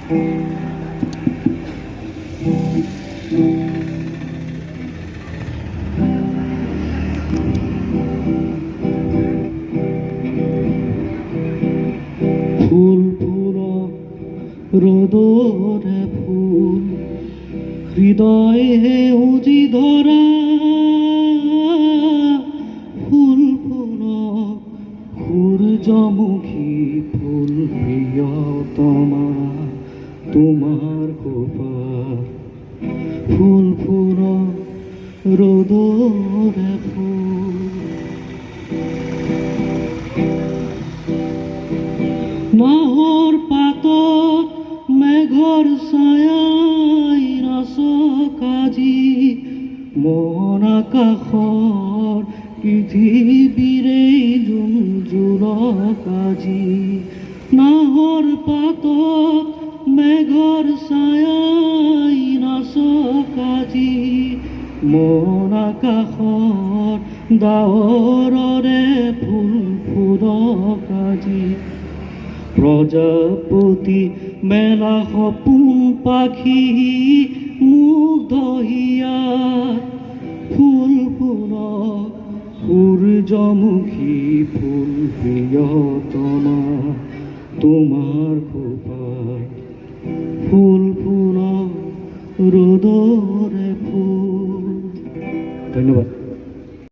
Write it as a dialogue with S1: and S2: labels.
S1: ফুল ফুলক ৰ'দৰে ফুল হৃদয়ে সেউজী ধৰা ফুল ফুলক সূৰ্যমুখী ফুল প্ৰিয়তমা তোমাৰ খোপাৰ ফুল ফুলক ৰ'দৰে ফুল নাহৰ পাতত মেঘৰ ছায়াই নাচক আজি মন আকাশৰ পৃথিৱীৰে জোনজোৰক আজি নাহৰ পাতত মেঘৰ ছায়াই নাচক আজি মন আকাশৰ ডাৱৰৰে ফুল ফুলক আজি প্ৰজাপতি মেলা সপোন পাখি মুগ্ধ হিয়াত ফুল ফুলক সূৰ্যমুখী ফুল প্ৰিয়তমা তোমাৰ খোপাৰ ফুল ফুলক ৰ'দৰে ফুল। ধন্যবাদ।